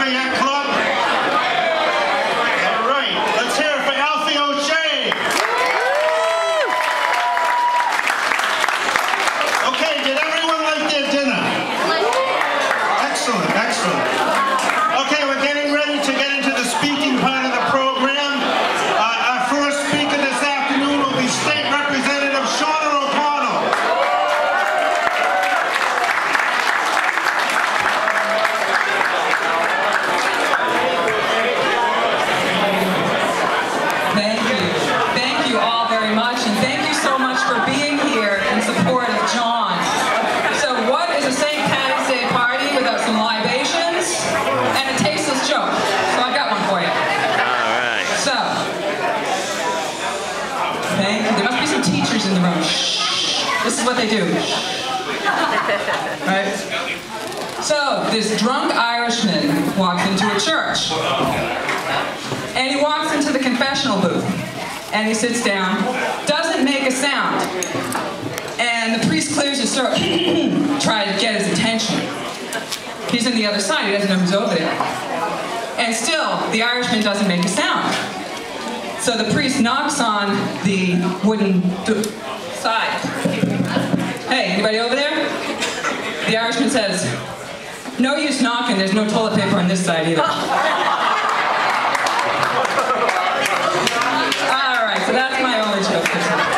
Lafayette Club? All right, let's hear it for Alfie O'Shea. Okay, did everyone like their dinner? Excellent, excellent. Okay, we're getting ready to get into the speaking part of the program. Our first speaker this afternoon will be State Representative Shauna O'Connell. Thank you all very much, and thank you so much for being here in support of John. So what is a St. Patty's Day party without some libations and a tasteless joke? So I've got one for you. All right. So, thank you. There must be some teachers in the room. Shh. This is what they do. Right? So, this drunk Irishman walks into a church. And he walks into the confessional booth. And he sits down, doesn't make a sound. And the priest clears his throat, trying to get his attention. He's on the other side, he doesn't know who's over there. And still, the Irishman doesn't make a sound. So the priest knocks on the wooden side. Hey, anybody over there? The Irishman says, no use knocking, there's no toilet paper on this side either. Alright, so that's my only joke for tonight.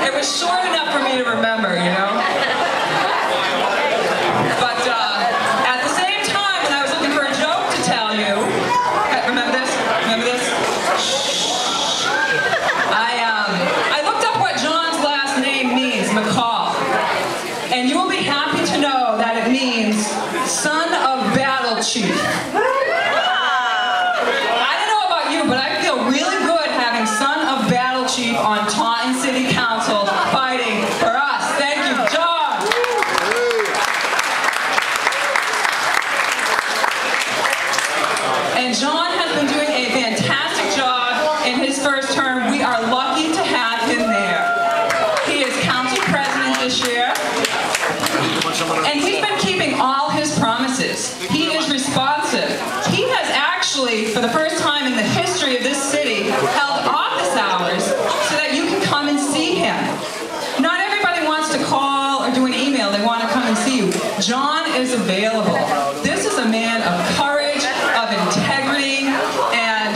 It was short enough for me to remember, you know? But at the same time, when I was looking for a joke to tell you, remember this? Remember this? I looked up what John's last name means, McCall. And you will be happy to know that it means son of battle chief. I don't know about you, but I feel really good having son of battle chief on Taunton City Council fighting for us. Thank you, John. And John has been doing a fantastic job in his first term. We are lucky to have him there. He is council president this year. And he's been keeping all his promises. He is responsive. He has actually, for the first time in the history of this city, held office hours so that you can come and see him. Not everybody wants to call or do an email. They want to come and see you. John is available. This is a man of courage, of integrity, and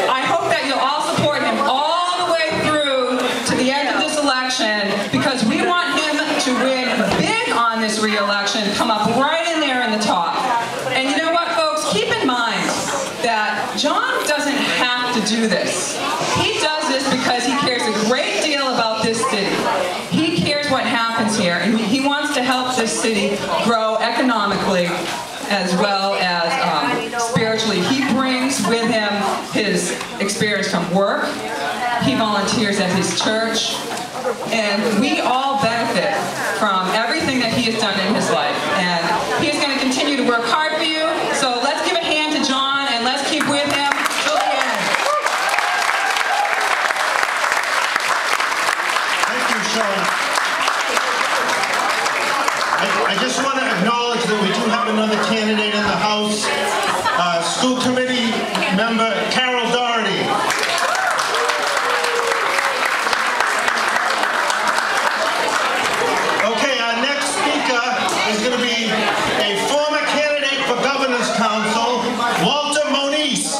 I hope that you'll all support him all the way through to the end of this election, because we want him to win big on this re-election, come up right in there in the top. And you know what, folks? Keep in mind that John doesn't have to do this. He does this because he cares a great deal about this city. He cares what happens here, and he wants to help this city grow economically as well as spiritually. He brings with him his experience from work. He volunteers at his church. And we all benefit from everything that he has done in his life. And he is going to continue to work hard for you. So let's give a hand to John and let's keep with him till the end. Thank you, Shauna. I just want to acknowledge that we do have another candidate in the House, school committee member Carol Doherty. Is going to be a former candidate for Governor's Council, Walter Moniz.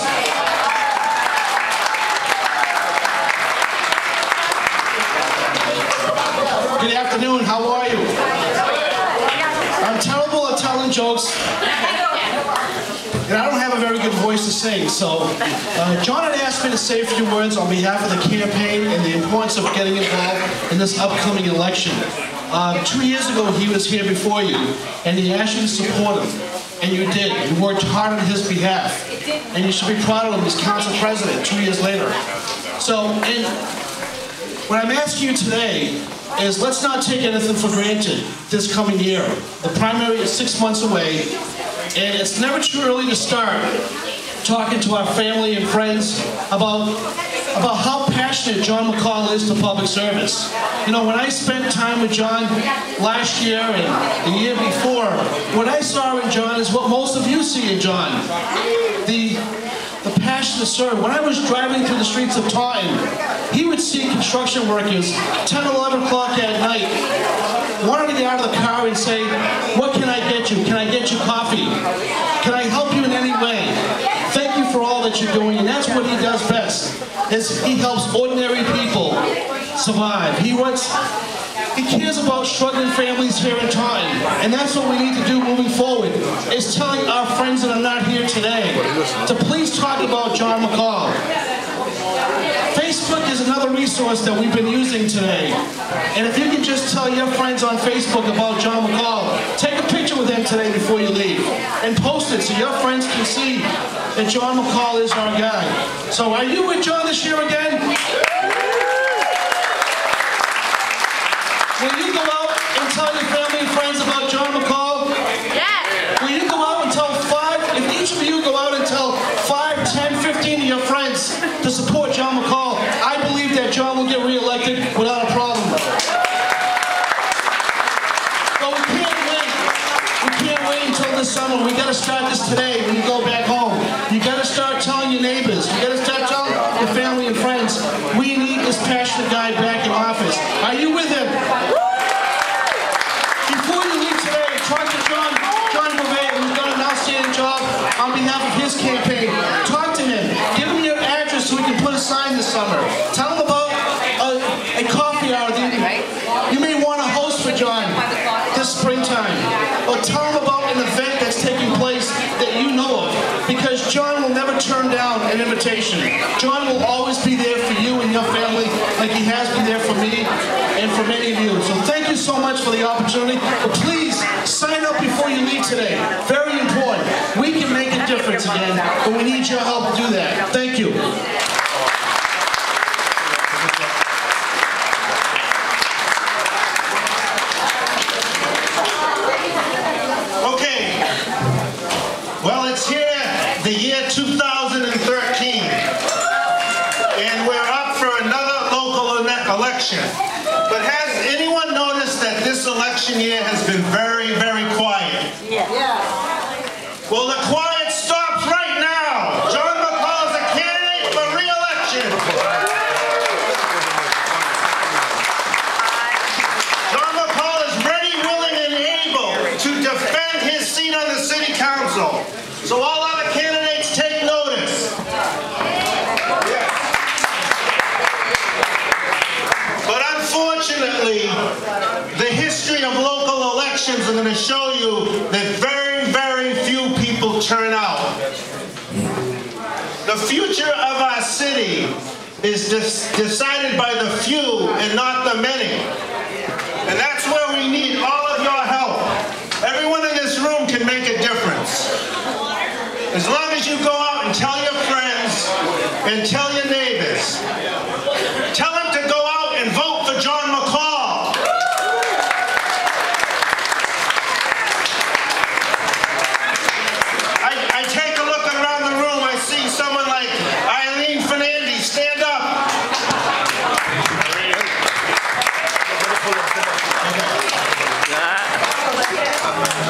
Good afternoon, how are you? I'm terrible at telling jokes, and I don't have a very good voice to sing, so John had asked me to say a few words on behalf of the campaign and the importance of getting involved in this upcoming election. 2 years ago, he was here before you, and he asked you to support him, and you did. You worked hard on his behalf, and you should be proud of him as council president 2 years later. So, what I'm asking you today is let's not take anything for granted this coming year. The primary is 6 months away, and it's never too early to start talking to our family and friends about about how passionate John McCall is to public service. You know, when I spent time with John last year and the year before, what I saw in John is what most of you see in John. The passion to serve. When I was driving through the streets of Taunton, he would see construction workers 10, 11 o'clock at night wanting to get out of the car and say, what can I get you? Can I get you coffee? Can I help you in any way? Thank you for all that you're doing. And that's what he does best, is he helps ordinary people survive. He cares about struggling families here in Taunton. And that's what we need to do moving forward, is telling our friends that are not here today to please talk about John McCall. Facebook is another resource that we've been using today. And if you can just tell your friends on Facebook about John McCall, take a picture with him today before you leave and post it so your friends can see that John McCall is our guy. So are you with John this year again? Will you go out and tell your family and friends about John McCall? Yes. Will you go out and tell 5, if each of you go out and tell 5, 10, 15 of your friends to support John McCall, I believe that John will get re-elected without a problem. But we can't wait. We can't wait until this summer. We got to start this today when you go back home. You got to start telling your neighbors. You got to start telling your family and friends, we need this passionate guy back in office. Are you with him? Before you leave today, talk to John Bouvet, who's done an outstanding job on behalf of his campaign. Talk to him. Give him your address so we can put a sign this summer. Tell him about a coffee hour that you may want to host for John this springtime. Or tell him about an event that's taking place that you know of. Because John will never turn down an invitation. John will always be there for you and your family like he has been there for me and for many of you. So thank you so much for the opportunity. But please sign up before you leave today. Very important. We can make a difference again, but we need your help to do that. Thank you. Okay. Well, it's here, the year 2013. And we're up for another local election. But has anyone noticed that this election year has been very, very quiet? Yeah. Well, the quiet stops right now. John McCall is a candidate for re-election. John McCall is ready, willing, and able to defend his seat on the city council. So all other candidates take notice. But unfortunately, the history of local elections are going to show you that very, very few people turn out. The future of our city is decided by the few and not the many. And that's where we need all of your help. Everyone in this room can make a difference. As long as you go out and tell your friends and tell your neighbors. Tell them to go out and vote for John McCall. I take a look around the room, I see someone like Eileen Fernandez. Stand up.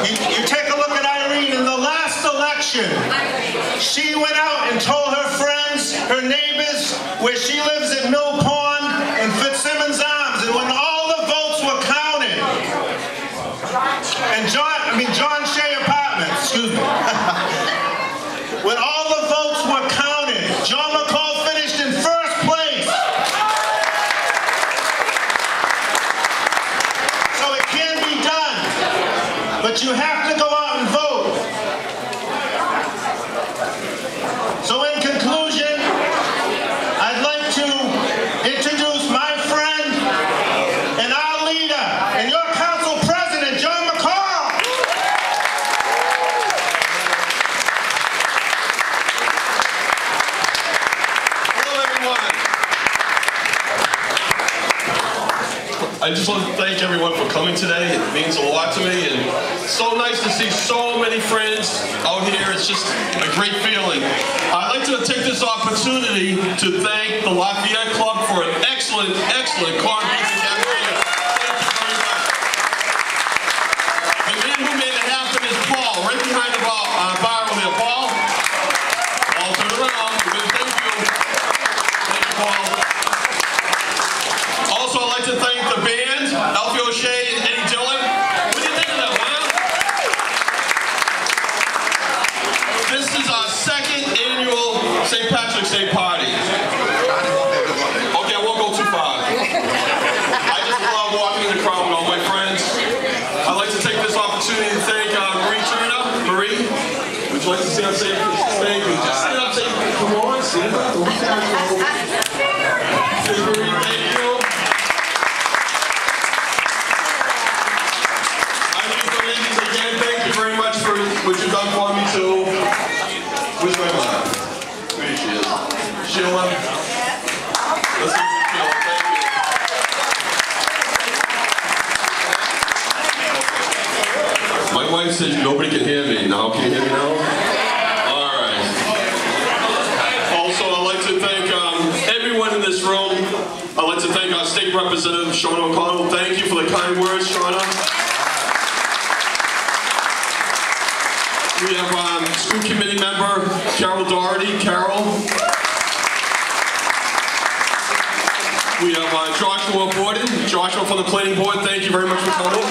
You take a look at Irene. In the last election, she went out and told her friends, her neighbors, where she lives at Mill Pond and Fitzsimmons Arms, and when all the votes were counted, and John Shea Apartments, excuse me, when all the votes were counted, John McCall finished in first place. So it can be done, but you have to go out and vote. So in conclusion, I'd like to introduce my friend and our leader and your council president, John McCall. Hello, everyone. I just want to thank everyone for coming today. It means a lot to me, and So nice to see so many friends out here. It's just a great feeling. I'd like to take this opportunity to thank the Lafayette Club for an excellent, excellent conference and cafeteria. Thank you very much. The man who made it happen is Paul, right behind the bar over there. Paul? Paul, turn around. Thank you. Thank you, Paul. Also, I'd like to thank the band, Alfie O'Shea and Eddie Dillon. What do you think of them, huh? This is our second annual St. Patrick's Day party. Okay, I won't go too far. I just love walking in the crowd with all my friends. I'd like to take this opportunity to thank Marie Turner. Marie, would you like to stand up and say thank you? Just stand up and say, come on, stand up. Don't be casual. Say, Marie, thank you. Ladies, again, thank you very much for what you've done for me too. Where's my mom? Where she is. Sheila. Let's see Sheila. Thank you. My wife says nobody can hear me. Now can you hear me now? All right. Also, I'd like to thank everyone in this room. I'd like to thank our state representative, Shauna O'Connell. Thank you for the kind words, Shauna. We have school committee member Carol Doherty. Carol. We have Joshua Borden. Joshua from the planning board. Thank you very much for coming.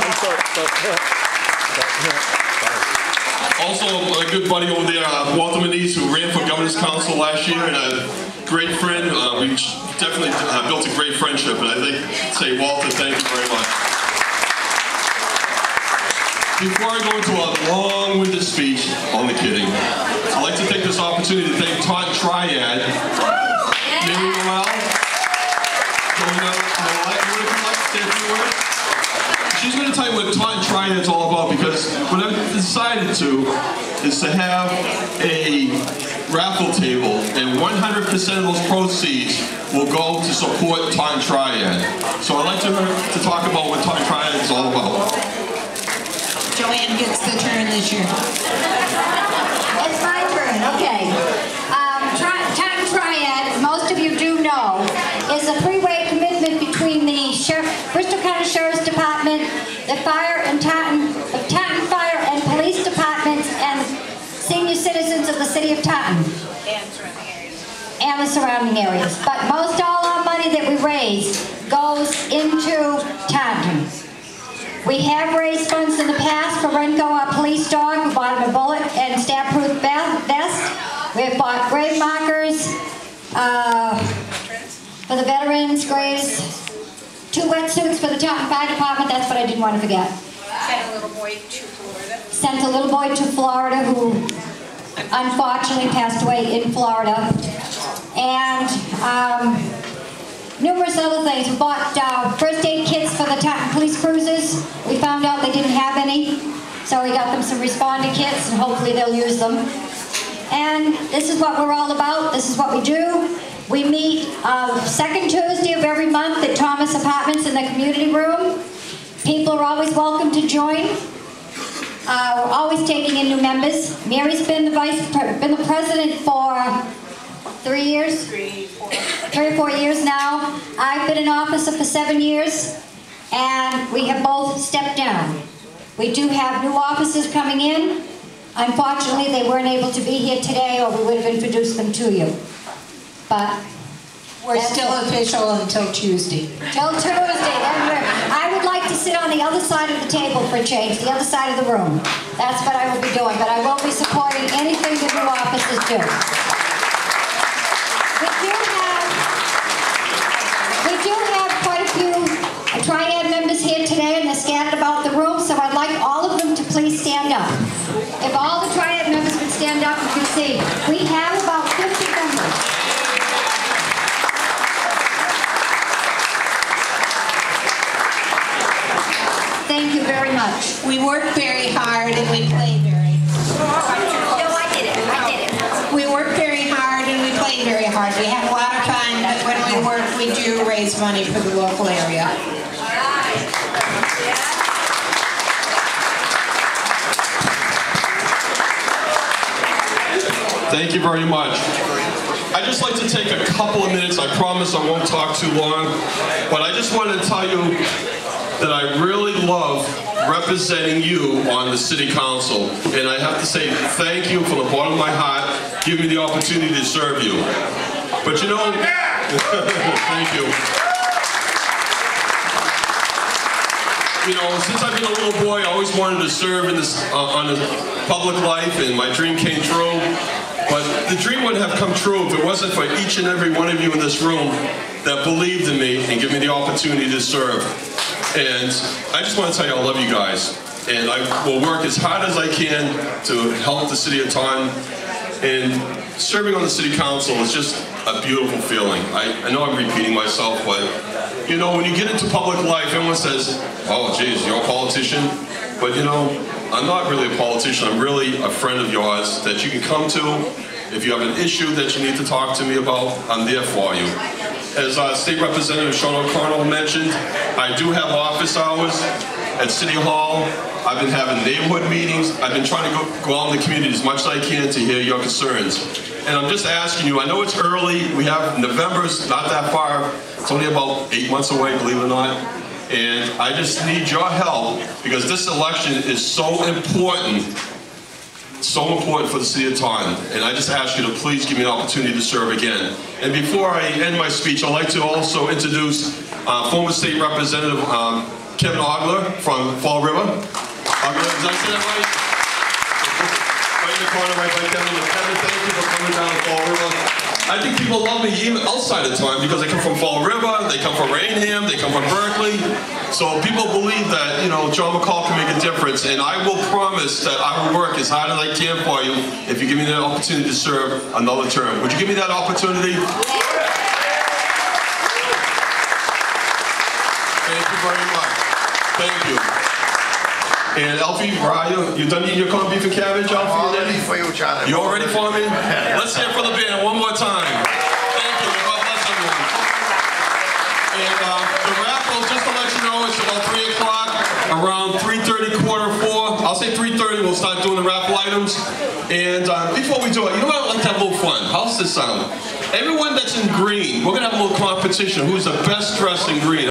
Also, a good buddy over there, Walter Manise, who ran for governor's council last year, and a great friend. We definitely built a great friendship, and I think, say, Walter, thank you very much. Before I go into a long-winded speech, only kidding, I'd like to take this opportunity to thank Taunton Triad. Mary Noel, you want to come up and say a few words? She's going to tell you what Taunton Triad is all about, because what I've decided to is to have a raffle table, and 100% of those proceeds will go to support Taunton Triad. So I'd like to talk about what Taunton Triad is all about. Joanne gets the turn this year. It's my turn, okay. Taunton Triad, most of you do know, is a three-way commitment between the Bristol County Sheriff's Department, the Taunton Fire and Police Departments, and senior citizens of the city of Taunton. And the surrounding areas. But most all our money that we raise goes into Taunton. We have raised funds in the past for Renko, our police dog. We bought him a bullet and stab-proof vest. We've bought grave markers for the veterans' graves. 2 wetsuits for the Taunton Fire Department. That's what I didn't want to forget. Sent a little boy to Florida. Sent a little boy to Florida who unfortunately passed away in Florida. And numerous other things. We bought first aid kits for the Taunton police cruisers. We found out they didn't have any, so we got them some responder kits, and hopefully they'll use them. And this is what we're all about. This is what we do. We meet second Tuesday of every month at Thomas Apartments in the community room. People are always welcome to join. We're always taking in new members. Mary's been the president for 3 years? 3 or 4 years now. I've been in office for 7 years, and we have both stepped down. We do have new officers coming in. Unfortunately, they weren't able to be here today, or we would have introduced them to you. But we're still official until Tuesday. Till Tuesday. I would like to sit on the other side of the table for a change, the other side of the room. That's what I will be doing, but I will be supporting anything the new officers do. We do have quite a few Triad members here today, and they're scattered about the room, so I'd like all of them to please stand up. If all the Triad members would stand up, you can see we have about 50 members. Thank you very much. We work very hard and we play very hard. No, I did it. We work very hard and we play very hard. We have a lot of fun, but when we work, we do raise money for the local area. Thank you very much. I'd just like to take a couple of minutes. I promise I won't talk too long. But I just wanted to tell you that I really love representing you on the City Council. And I have to say thank you from the bottom of my heart, giving me the opportunity to serve you. But you know, thank you. You know, since I've been a little boy, I always wanted to serve in this, on the public life, and my dream came true. But the dream wouldn't have come true if it wasn't for each and every one of you in this room that believed in me and gave me the opportunity to serve. And I just want to tell you I love you guys. And I will work as hard as I can to help the city of Taunton. And serving on the City Council is just a beautiful feeling. I know I'm repeating myself, but you know, when you get into public life, everyone says, oh, geez, you're a politician. But you know, I'm not really a politician. I'm really a friend of yours that you can come to. If you have an issue that you need to talk to me about, I'm there for you. As State Representative Sean O'Connell mentioned, I do have office hours at City Hall. I've been having neighborhood meetings. I've been trying to go out in the community as much as I can to hear your concerns. And I'm just asking you, I know it's early. We have November's not that far. It's only about 8 months away, believe it or not. And I just need your help because this election is so important for the city of Taunton. And I just ask you to please give me an opportunity to serve again. And before I end my speech, I'd like to also introduce former State Representative Kevin Ogler from Fall River. Ogler, did I say that right? Right in the corner, right by Kevin. Kevin, thank you for coming down to Fall River. I think people love me even outside of Taunton because they come from Fall River, they come from Rainham, they come from Berkeley. So people believe that, you know, John McCall can make a difference. And I will promise that I will work as hard as I can for you if you give me the opportunity to serve another term. Would you give me that opportunity? Thank you very much. Thank you. And Alfie, Raya, you done eating your corned beef and cabbage, Alfie? I'm all ready for you, John. You all ready for me? Let's hear it for the band one more time. Thank you. God bless everyone. And the raffle, just to let you know, it's about 3 o'clock, around 3:30, 3:45. I'll say 3:30, we'll start doing the raffle items. And before we do it, you know what? I'd like to have a little fun. How's this sound? Everyone that's in green, we're going to have a little competition. Who's the best dressed in green?